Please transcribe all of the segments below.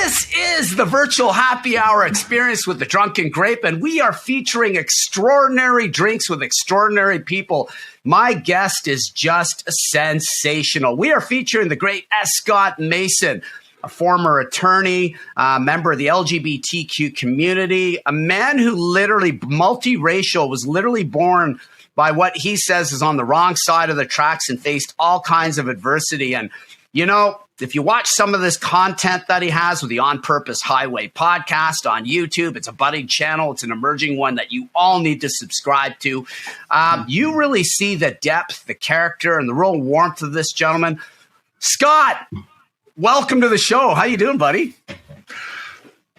This is the virtual happy hour experience with the Drunken Grape, and we are featuring extraordinary drinks with extraordinary people. My guest is just sensational. We are featuring the great S. Scott Mason, a former attorney, member of the LGBTQ community, a man who literally, multiracial, was literally born by what he says is on the wrong side of the tracks and faced all kinds of adversity. And, you know, if you watch some of this content that he has with the On Purpose Highway podcast on YouTube, it's a budding channel. It's an emerging one that you all need to subscribe to. You really see the depth, the character, and the real warmth of this gentleman. Scott, welcome to the show. How you doing, buddy?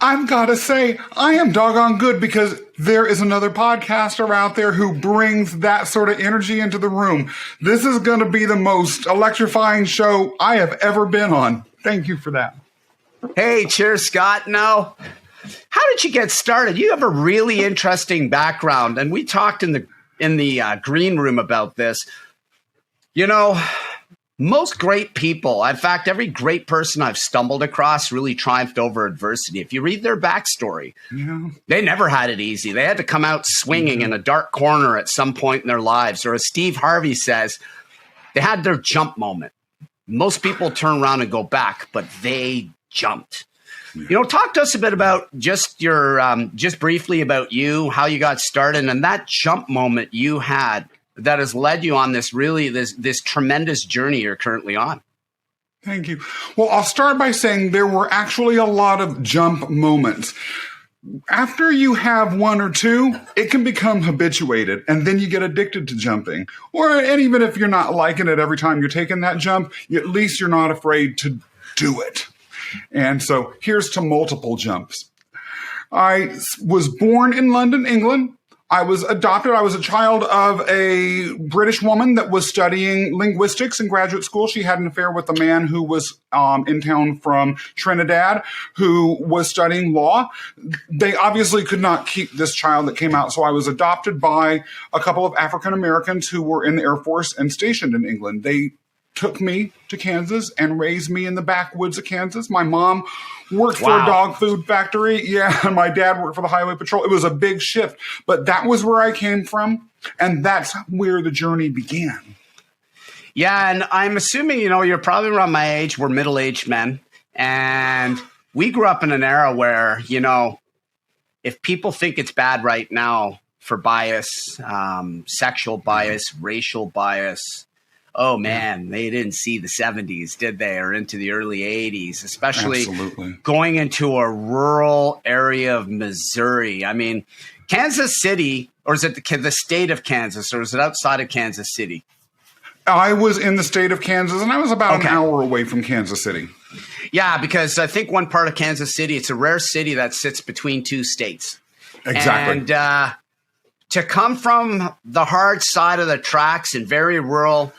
I've got to say, I am doggone good because there is another podcaster out there who brings that sort of energy into the room. This is going to be the most electrifying show I have ever been on. Thank you for that. Hey, cheers, Scott. Now, how did you get started? You have a really interesting background, and we talked in the green room about this. You know, most great people, in fact, every great person I've stumbled across really triumphed over adversity. If you read their backstory, they never had it easy. They had to come out swinging in a dark corner at some point in their lives. Or as Steve Harvey says, they had their jump moment. Most people turn around and go back, but they jumped. You know, talk to us a bit about just your, just briefly about you, how you got started, and that jump moment you had that has led you on this this tremendous journey you're currently on. Thank you. Well, I'll start by saying there were actually a lot of jump moments. After you have one or two, it can become habituated, and then you get addicted to jumping. And even if you're not liking it every time you're taking that jump, at least you're not afraid to do it. And so here's to multiple jumps. I was born in London, England. I was adopted. I was a child of a British woman that was studying linguistics in graduate school. She had an affair with a man who was in town from Trinidad who was studying law. They obviously could not keep this child that came out, so I was adopted by a couple of African Americans who were in the Air Force and stationed in England. They took me to Kansas and raised me in the backwoods of Kansas. My mom worked for a dog food factory. Yeah, and my dad worked for the Highway Patrol. It was a big shift, but that was where I came from, and that's where the journey began. Yeah, and I'm assuming, you know, you're probably around my age. We're middle-aged men, and we grew up in an era where, you know, if people think it's bad right now for bias, sexual bias, racial bias, oh, man, they didn't see the 70s, did they? Or into the early 80s, especially going into a rural area of Missouri. I mean, Kansas City, or is it the state of Kansas, or is it outside of Kansas City? I was in the state of Kansas, and I was about an hour away from Kansas City. Yeah, because I think one part of Kansas City, it's a rare city that sits between two states. Exactly. And to come from the hard side of the tracks and very rural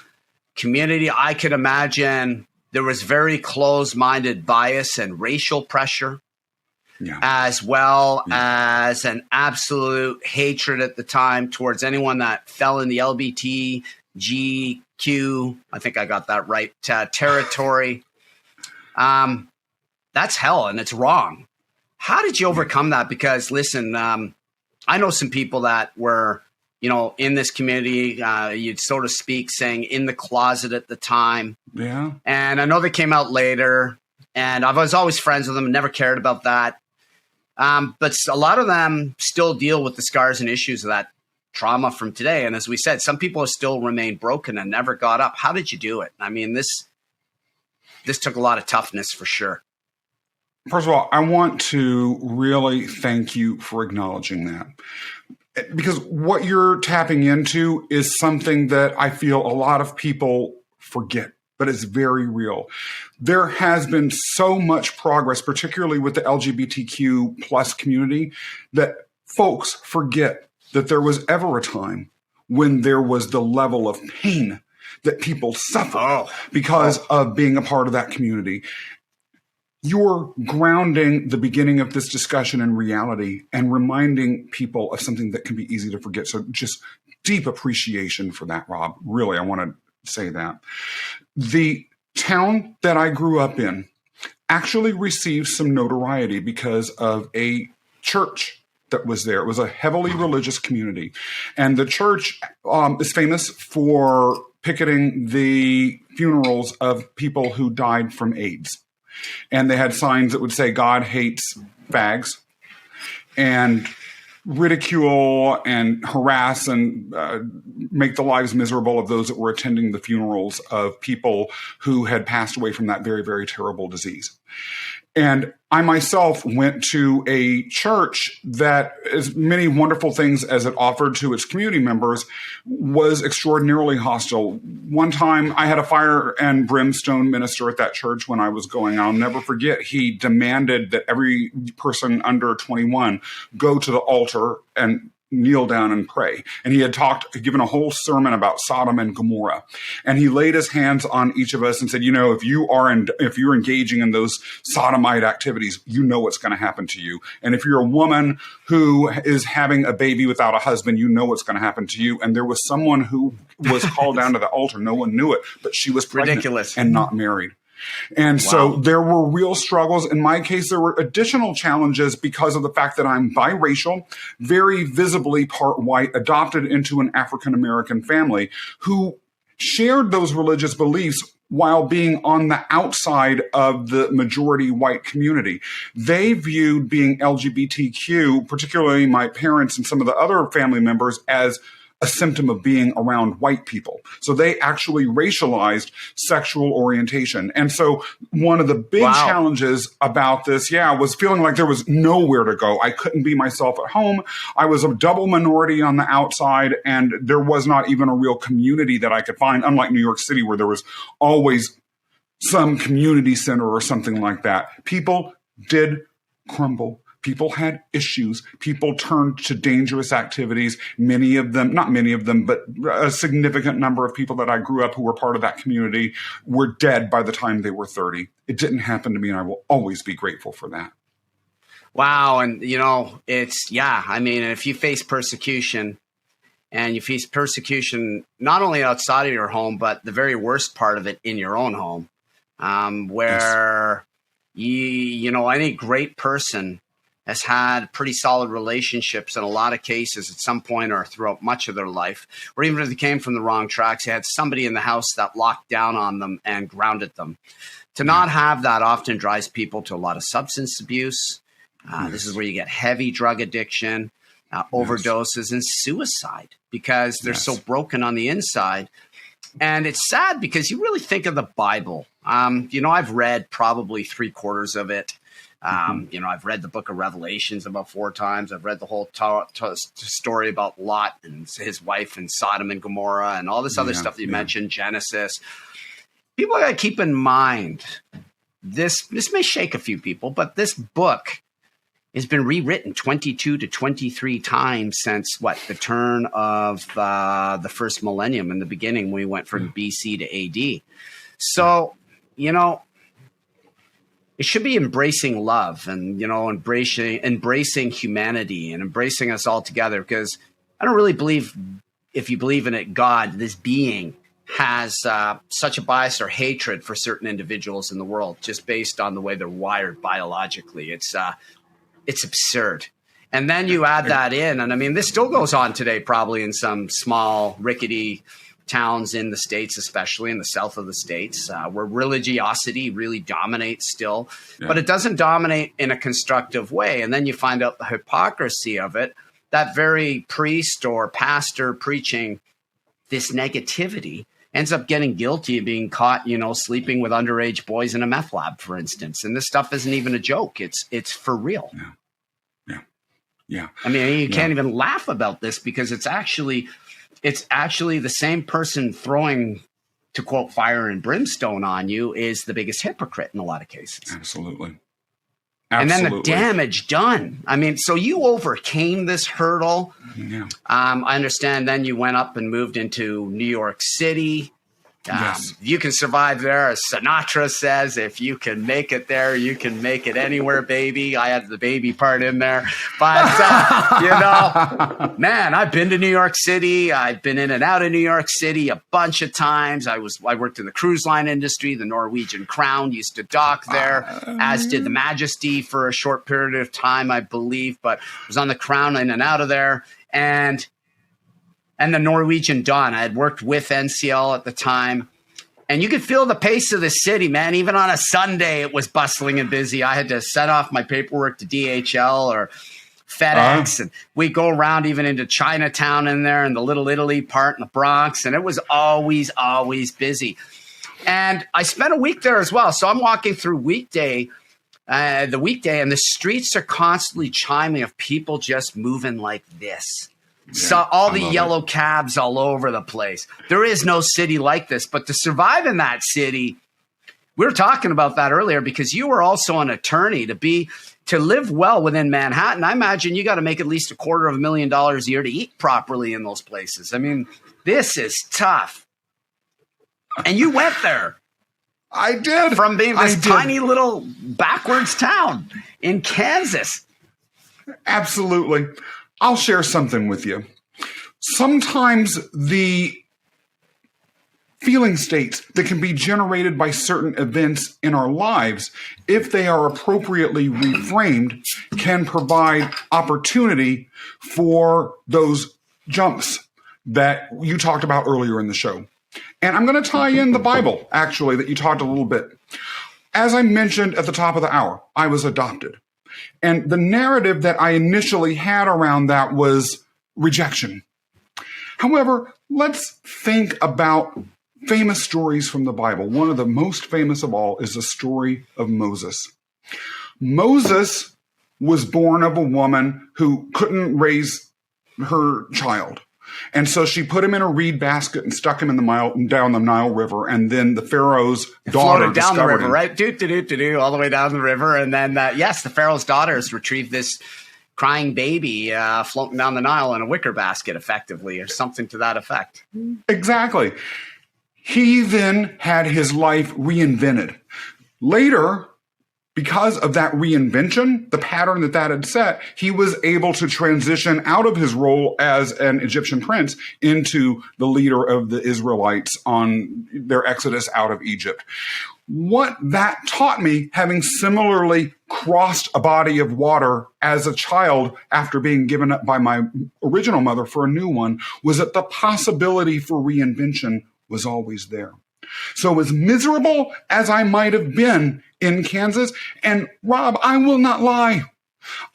community, I could imagine there was very close-minded bias and racial pressure, as well as an absolute hatred at the time towards anyone that fell in the LBTGQ, I think I got that right, territory. That's hell, and it's wrong. How did you overcome that? Because, listen, I know some people that were, you know, in this community, you'd so to speak, saying in the closet at the time. Yeah. And I know they came out later, and I was always friends with them and never cared about that. But a lot of them still deal with the scars and issues of that trauma from today. And as we said, some people still remain broken and never got up. How did you do it? I mean, this took a lot of toughness for sure. First of all, I want to really thank you for acknowledging that. Because what you're tapping into is something that I feel a lot of people forget, but it's very real. There has been so much progress, particularly with the LGBTQ plus community, that folks forget that there was ever a time when there was the level of pain that people suffer because of being a part of that community. You're grounding the beginning of this discussion in reality and reminding people of something that can be easy to forget. So just deep appreciation for that, Rob. Really, I want to say that. The town that I grew up in actually received some notoriety because of a church that was there. It was a heavily religious community. And the church is famous for picketing the funerals of people who died from AIDS. And they had signs that would say, God hates fags, and ridicule and harass and make the lives miserable of those that were attending the funerals of people who had passed away from that very, very terrible disease. And I myself went to a church that, as many wonderful things as it offered to its community members, was extraordinarily hostile. One time I had a fire and brimstone minister at that church when I was going. I'll never forget, he demanded that every person under 21 go to the altar and kneel down and pray. And he had given a whole sermon about Sodom and Gomorrah. And he laid his hands on each of us and said, if you're engaging in those sodomite activities, you know what's going to happen to you. And if you're a woman who is having a baby without a husband, you know what's going to happen to you. And there was someone who was called down to the altar. No one knew it, but she was pregnant ridiculous and not married. And so there were real struggles. In my case, there were additional challenges because of the fact that I'm biracial, very visibly part white, adopted into an African-American family who shared those religious beliefs while being on the outside of the majority white community. They viewed being LGBTQ, particularly my parents and some of the other family members, as a symptom of being around white people. So they actually racialized sexual orientation. And so one of the big challenges about this, was feeling like there was nowhere to go. I couldn't be myself at home. I was a double minority on the outside, and there was not even a real community that I could find, unlike New York City, where there was always some community center or something like that. People did crumble. People had issues. People turned to dangerous activities. Many of them, not many of them, but a significant number of people that I grew up who were part of that community were dead by the time they were 30. It didn't happen to me, and I will always be grateful for that. Wow. And, if you face persecution, and you face persecution not only outside of your home, but the very worst part of it in your own home, where, any great person has had pretty solid relationships in a lot of cases at some point or throughout much of their life, or even if they came from the wrong tracks, they had somebody in the house that locked down on them and grounded them. To not have that often drives people to a lot of substance abuse. This is where you get heavy drug addiction, overdoses, and suicide, because they're so broken on the inside. And it's sad because you really think of the Bible. I've read probably 3/4 of it. I've read the book of Revelations about 4 times. I've read the whole story about Lot and his wife and Sodom and Gomorrah and all this other stuff that you mentioned, Genesis. People got to keep in mind, this may shake a few people, but this book has been rewritten 22 to 23 times since the turn of the first millennium. In the beginning, we went from BC to AD. So, it should be embracing love and, embracing humanity and embracing us all together, because I don't really believe, if you believe in it, God, this being, has such a bias or hatred for certain individuals in the world just based on the way they're wired biologically. It's absurd. And then you add that in, and this still goes on today, probably in some small, rickety towns in the States, especially in the south of the States, where religiosity really dominates still, but it doesn't dominate in a constructive way. And then you find out the hypocrisy of it. That very priest or pastor preaching this negativity ends up getting guilty of being caught, sleeping with underage boys in a meth lab, for instance. And this stuff isn't even a joke. It's for real. Yeah. You can't even laugh about this, because it's actually the same person throwing, to quote, fire and brimstone on you is the biggest hypocrite in a lot of cases. Absolutely. And then the damage done. So you overcame this hurdle. Yeah. I understand then you went up and moved into New York City. Yes. You can survive there. As Sinatra says, if you can make it there, you can make it anywhere, baby. I had the baby part in there. But, man, I've been to New York City. I've been in and out of New York City a bunch of times. I worked in the cruise line industry. The Norwegian Crown used to dock there, as did the Majesty for a short period of time, I believe. But I was on the Crown in and out of there. And the Norwegian Dawn. I had worked with NCL at the time. And you could feel the pace of the city, man. Even on a Sunday, it was bustling and busy. I had to send off my paperwork to DHL or FedEx. And we go around even into Chinatown in there and the Little Italy part in the Bronx. And it was always, always busy. And I spent a week there as well. So I'm walking through the weekday, and the streets are constantly chiming of people just moving like this. So all the yellow cabs all over the place. There is no city like this, but to survive in that city, we were talking about that earlier because you were also an attorney to live well within Manhattan. I imagine you got to make at least $250,000 a year to eat properly in those places. I mean, this is tough. And you went there. I did. From being this tiny little backwards town in Kansas. Absolutely. I'll share something with you. Sometimes the feeling states that can be generated by certain events in our lives, if they are appropriately reframed, can provide opportunity for those jumps that you talked about earlier in the show. And I'm going to tie in the Bible, actually, that you talked a little bit. As I mentioned at the top of the hour, I was adopted. And the narrative that I initially had around that was rejection. However, let's think about famous stories from the Bible. One of the most famous of all is the story of Moses. Moses was born of a woman who couldn't raise her child. And so she put him in a reed basket and stuck him in down the Nile River. And then the Pharaoh's daughter floated down the river, him. Right? All the way down the river. And then, the Pharaoh's daughters retrieved this crying baby floating down the Nile in a wicker basket, effectively, or something to that effect. Exactly. He then had his life reinvented. Later, because of that reinvention, the pattern that had set, he was able to transition out of his role as an Egyptian prince into the leader of the Israelites on their exodus out of Egypt. What that taught me, having similarly crossed a body of water as a child after being given up by my original mother for a new one, was that the possibility for reinvention was always there. So as miserable as I might have been in Kansas, and Rob, I will not lie,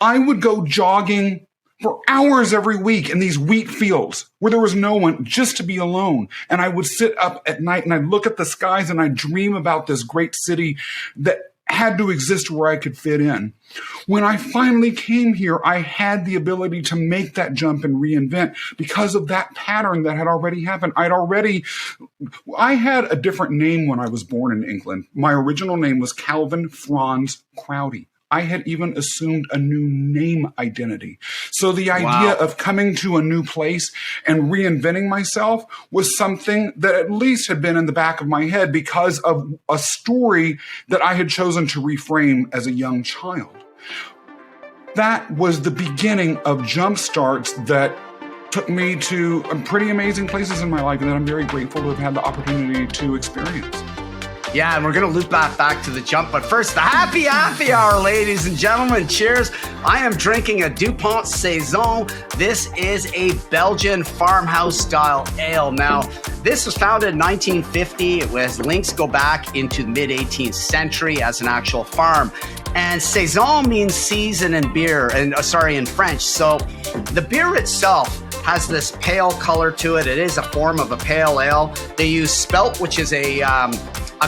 I would go jogging for hours every week in these wheat fields where there was no one, just to be alone. And I would sit up at night and I'd look at the skies and I'd dream about this great city that had to exist where I could fit in. When I finally came here, I had the ability to make that jump and reinvent because of that pattern that had already happened. I had a different name when I was born in England. My original name was Calvin Franz Crowdy. I had even assumed a new name identity. So the idea of coming to a new place and reinventing myself was something that at least had been in the back of my head because of a story that I had chosen to reframe as a young child. That was the beginning of jump starts that took me to pretty amazing places in my life and that I'm very grateful to have had the opportunity to experience. Yeah, and we're going to loop that back to the jump. But first, the happy hour, ladies and gentlemen. Cheers. I am drinking a DuPont Saison. This is a Belgian farmhouse-style ale. Now, this was founded in 1950. Links go back into the mid-18th century as an actual farm. And Saison means season in beer, in French. So the beer itself has this pale color to it. It is a form of a pale ale. They use spelt, which is a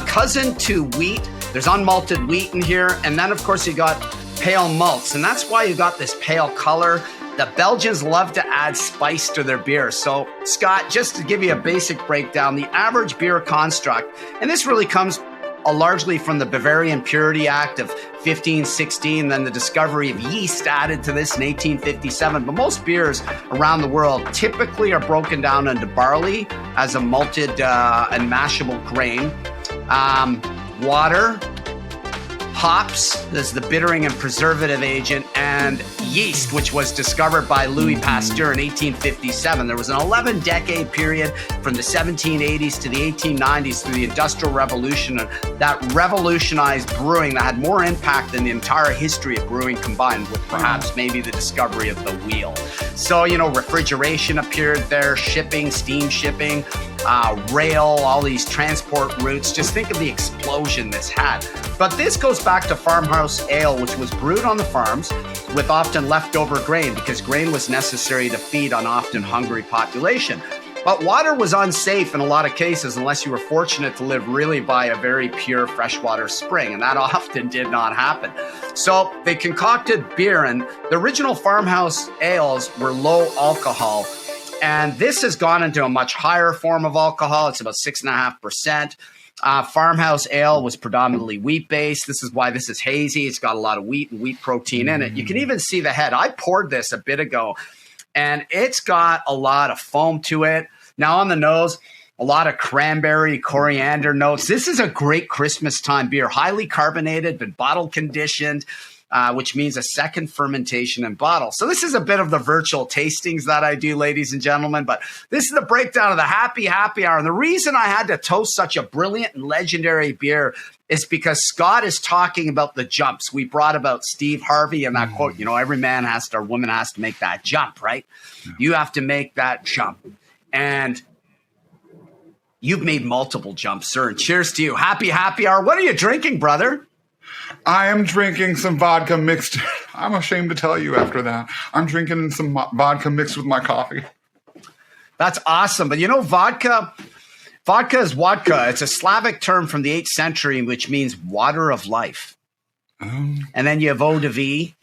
cousin to wheat. There's unmalted wheat in here. And then, of course, you got pale malts. And that's why you got this pale color. The Belgians love to add spice to their beer. So, Scott, just to give you a basic breakdown, the average beer construct, and this really comes largely from the Bavarian Purity Act of 1516, then the discovery of yeast added to this in 1857. But most beers around the world typically are broken down into barley as a malted and mashable grain, water, hops as the bittering and preservative agent, and yeast, which was discovered by Louis Pasteur in 1857. There was an 11-decade period from the 1780s to the 1890s through the Industrial Revolution that revolutionized brewing, that had more impact than the entire history of brewing combined, with perhaps maybe the discovery of the wheel. So, refrigeration appeared there, shipping, steam shipping, rail, all these transport routes. Just think of the explosion this had. But this goes back to farmhouse ale, which was brewed on the farms with often leftover grain, because grain was necessary to feed an often hungry population. But water was unsafe in a lot of cases unless you were fortunate to live really by a very pure freshwater spring, and that often did not happen. So they concocted beer, and the original farmhouse ales were low alcohol. And this has gone into a much higher form of alcohol. It's about 6.5%. Farmhouse ale was predominantly wheat-based. This is why this is hazy. It's got a lot of wheat and wheat protein in it. You can even see the head. I poured this a bit ago, and it's got a lot of foam to it. Now on the nose, a lot of cranberry, coriander notes. This is a great Christmas time beer, highly carbonated, been bottle conditioned, which means a second fermentation in bottle. So this is a bit of the virtual tastings that I do, ladies and gentlemen, but this is the breakdown of the Happy Hour. And the reason I had to toast such a brilliant and legendary beer is because Scott is talking about the jumps. We brought about Steve Harvey and that quote, every man has to, or woman has to make that jump, right? Yeah. You have to make that jump. And you've made multiple jumps, sir. And cheers to you. Happy Hour. What are you drinking, brother? I am drinking some vodka mixed. I'm ashamed to tell you after that. I'm drinking some vodka mixed with my coffee. That's awesome. But vodka is vodka. It's a Slavic term from the 8th century, which means water of life. And then you have eau de vie,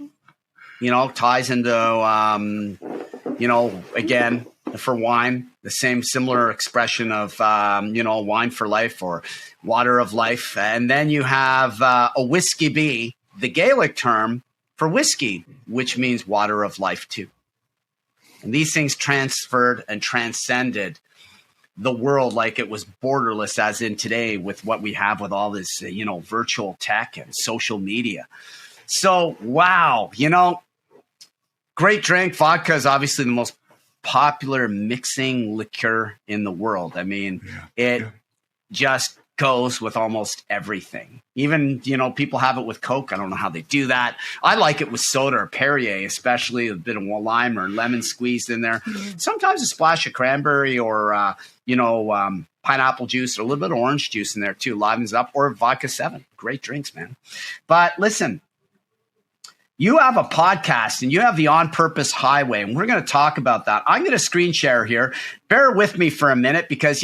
ties into, again, for wine, the same similar expression of, wine for life or water of life. And then you have a whiskey bee, the Gaelic term for whiskey, which means water of life too. And these things transferred and transcended the world like it was borderless, as in today with what we have with all this, virtual tech and social media. So, wow, great drink. Vodka is obviously the most popular mixing liqueur in the world. I mean, it just goes with almost everything. Even, people have it with Coke. I don't know how they do that. I like it with soda or Perrier, especially a bit of lime or lemon squeezed in there. Sometimes a splash of cranberry or, pineapple juice or a little bit of orange juice in there too. Livens up, or vodka 7. Great drinks, man. But listen, you have a podcast and you have the On Purpose Highway, and we're going to talk about that. I'm going to screen share here. Bear with me for a minute because,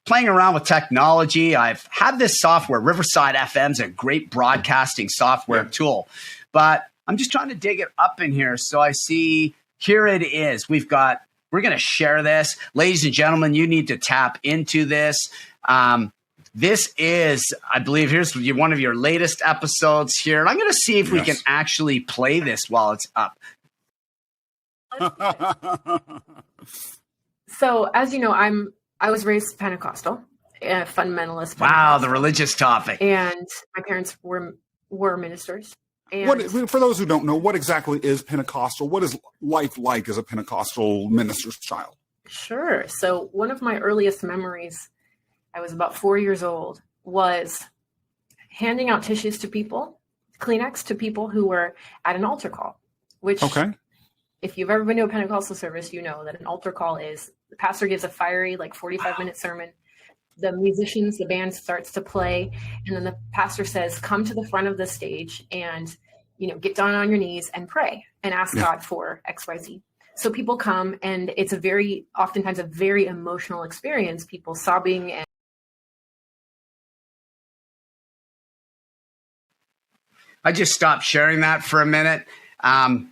playing around with technology, I've had this software. Riverside FM is a great broadcasting software tool, but I'm just trying to dig it up in here. So I see here it is. We're going to share this. Ladies and gentlemen, you need to tap into this. This is, I believe, here's one of your latest episodes here. And I'm going to see if we can actually play this while it's up. So, as you know, I was raised Pentecostal, fundamentalist. Wow, the religious topic. And my parents were ministers. And for those who don't know, what exactly is Pentecostal? What is life like as a Pentecostal minister's child? Sure. So one of my earliest memories, I was about 4 years old, was handing out tissues to people, Kleenex to people who were at an altar call, which if you've ever been to a Pentecostal service, you know that an altar call is the pastor gives a fiery, 45-minute sermon. The musicians, the band starts to play, and then the pastor says, come to the front of the stage and, get down on your knees and pray and ask God for XYZ. So people come, and it's oftentimes a very emotional experience, people sobbing. And I just stopped sharing that for a minute. I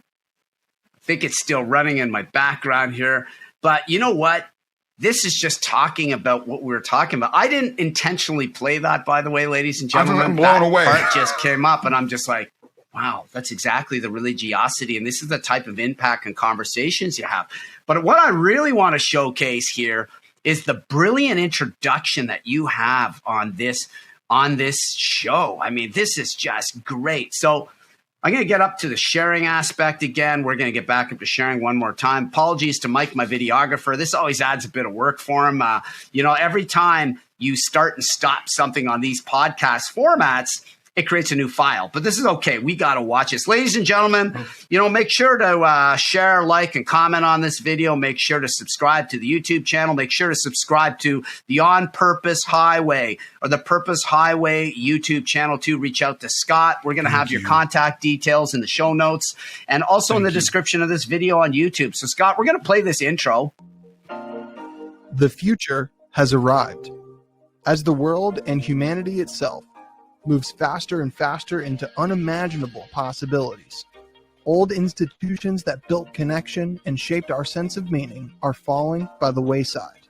think it's still running in my background here, but you know what? this is just talking about what we were talking about. I didn't intentionally play that, by the way, ladies and gentlemen. I'm blown away. That part just came up, and I'm just like, wow, that's exactly the religiosity. And this is the type of impact and conversations you have. But what I really want to showcase here is the brilliant introduction that you have on this show. I mean, this is just great. So I'm going to get up to the sharing aspect again. We're going to get back up to sharing one more time. Apologies to Mike, my videographer. This always adds a bit of work for him. Every time you start and stop something on these podcast formats, it creates a new file. But this is okay. We got to watch this. Ladies and gentlemen, make sure to share, like, and comment on this video. Make sure to subscribe to the YouTube channel. Make sure to subscribe to the On Purpose Highway or the Purpose Highway YouTube channel too. Reach out to Scott. We're going to have your contact details in the show notes and also in the description of this video on YouTube. So, Scott, we're going to play this intro. The future has arrived. As the world and humanity itself moves faster and faster into unimaginable possibilities, old institutions that built connection and shaped our sense of meaning are falling by the wayside.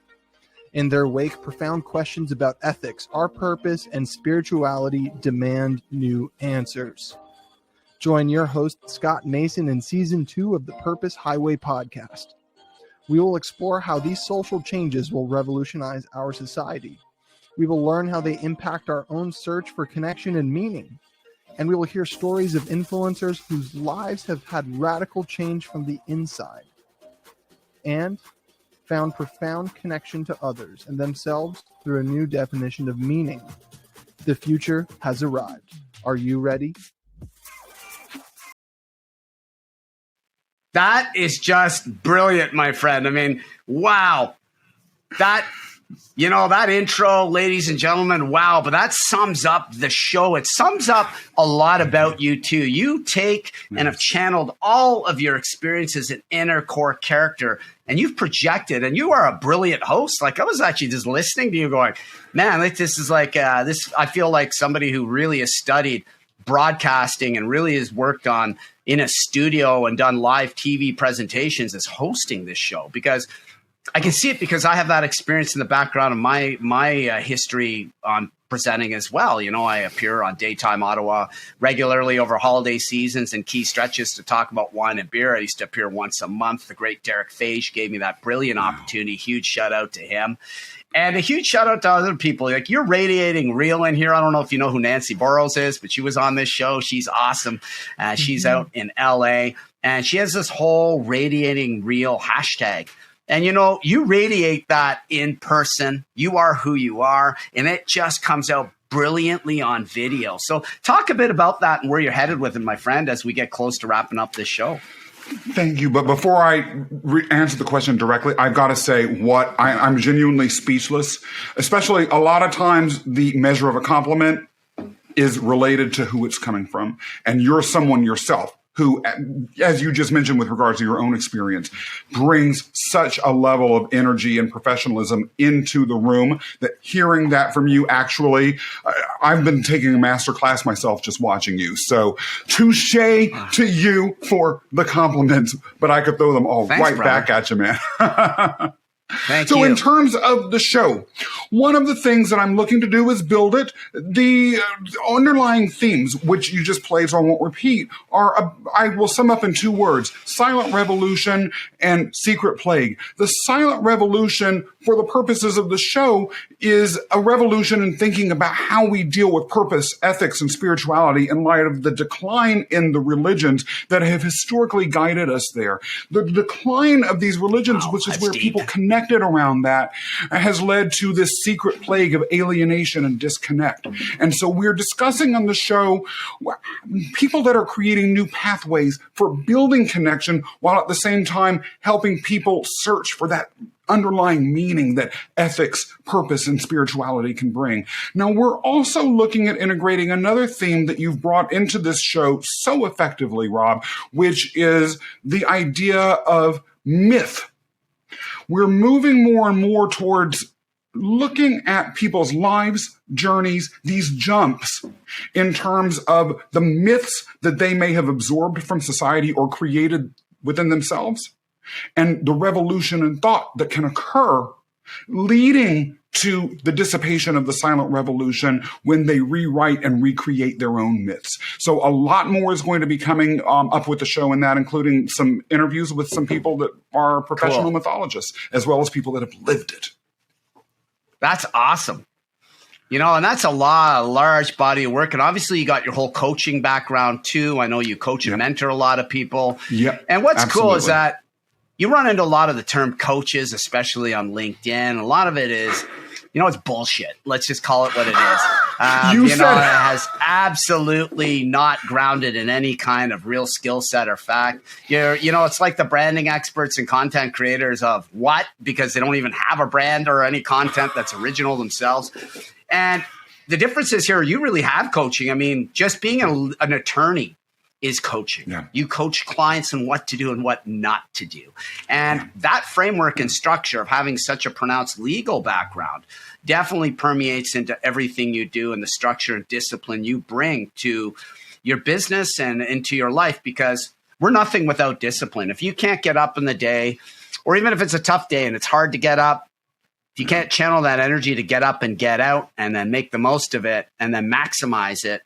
In their wake, profound questions about ethics, our purpose, and spirituality demand new answers. Join your host, Scott Mason, in Season 2 of the Purpose Highway podcast. We will explore how these social changes will revolutionize our society. We will learn how they impact our own search for connection and meaning. And we will hear stories of influencers whose lives have had radical change from the inside and found profound connection to others and themselves through a new definition of meaning. The future has arrived. Are you ready? That is just brilliant, my friend. I mean, wow. That intro, ladies and gentlemen, wow. But that sums up the show. It sums up a lot about you too. You take and have channeled all of your experiences and inner core character, and you've projected, and you are a brilliant host. Like, I was actually just listening to you going, man, this is like this. I feel like somebody who really has studied broadcasting and really has worked on in a studio and done live TV presentations is hosting this show, because I can see it, because I have that experience in the background of my history on presenting as well. I appear on Daytime Ottawa regularly over holiday seasons and key stretches to talk about wine and beer. I used to appear once a month. The great Derek Fage gave me that brilliant opportunity. Huge shout out to him. And a huge shout out to other people. Like, you're radiating real in here. I don't know if you know who Nancy Burrows is, but she was on this show. She's awesome. She's out in LA, and she has this whole radiating real hashtag. And, you radiate that in person. You are who you are, and it just comes out brilliantly on video. So talk a bit about that and where you're headed with it, my friend, as we get close to wrapping up this show. Thank you. But before I answer the question directly, I've got to say I'm genuinely speechless, especially a lot of times the measure of a compliment is related to who it's coming from. And you're someone yourself who, as you just mentioned with regards to your own experience, brings such a level of energy and professionalism into the room that hearing that from you, actually, I've been taking a master class myself just watching you. So touche to you for the compliments, but I could throw them all right back at you, man. Thank you. So in terms of the show, one of the things that I'm looking to do is build it. The underlying themes, which you just played, so I won't repeat, I will sum up in 2 words: silent revolution and secret plague. The silent revolution, for the purposes of the show, is a revolution in thinking about how we deal with purpose, ethics, and spirituality in light of the decline in the religions that have historically guided us there. The decline of these religions, which is where people connected around that, has led to this secret plague of alienation and disconnect. And so we're discussing on the show people that are creating new pathways for building connection, while at the same time helping people search for that underlying meaning that ethics, purpose, and spirituality can bring. Now, we're also looking at integrating another theme that you've brought into this show so effectively, Rob, which is the idea of myth. We're moving more and more towards looking at people's lives, journeys, these jumps in terms of the myths that they may have absorbed from society or created within themselves, and the revolution in thought that can occur leading to the dissipation of the silent revolution when they rewrite and recreate their own myths. So a lot more is going to be coming up with the show in that, including some interviews with some people that are professional mythologists, as well as people that have lived it. That's awesome. You know, and that's a large body of work. And obviously you got your whole coaching background too. I know you coach and mentor a lot of people. Yeah. And what's cool is that you run into a lot of the term coaches, especially on LinkedIn. A lot of it is, you know, it's bullshit. Let's just call it what it is. It has absolutely not grounded in any kind of real skill set or fact. It's like the branding experts and content creators of what? Because they don't even have a brand or any content that's original themselves. And the difference is here, you really have coaching. I mean, just being an attorney is coaching. Yeah. You coach clients on what to do and what not to do. And that framework and structure of having such a pronounced legal background definitely permeates into everything you do and the structure and discipline you bring to your business and into your life, because we're nothing without discipline. If you can't get up in the day, or even if it's a tough day and it's hard to get up, if you can't channel that energy to get up and get out and then make the most of it and then maximize it,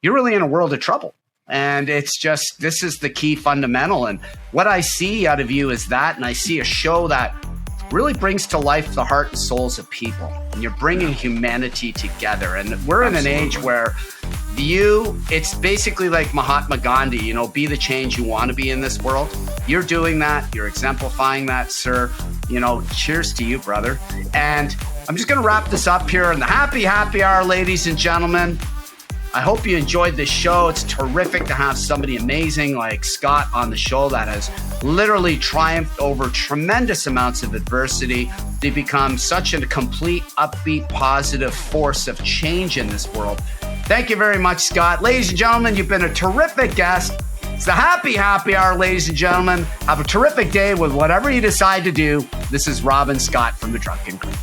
you're really in a world of trouble. And it's just, this is the key fundamental. And what I see out of you is that, and I see a show that really brings to life the heart and souls of people. And you're bringing humanity together. And we're in an age where it's basically like Mahatma Gandhi, you know, be the change you want to be in this world. You're doing that. You're exemplifying that, sir. You know, cheers to you, brother. And I'm just going to wrap this up here in the happy hour, ladies and gentlemen. I hope you enjoyed this show. It's terrific to have somebody amazing like Scott on the show that has literally triumphed over tremendous amounts of adversity to become such a complete, upbeat, positive force of change in this world. Thank you very much, Scott. Ladies and gentlemen, you've been a terrific guest. It's the happy hour, ladies and gentlemen. Have a terrific day with whatever you decide to do. This is Rob and Scott from The Drunken Grape.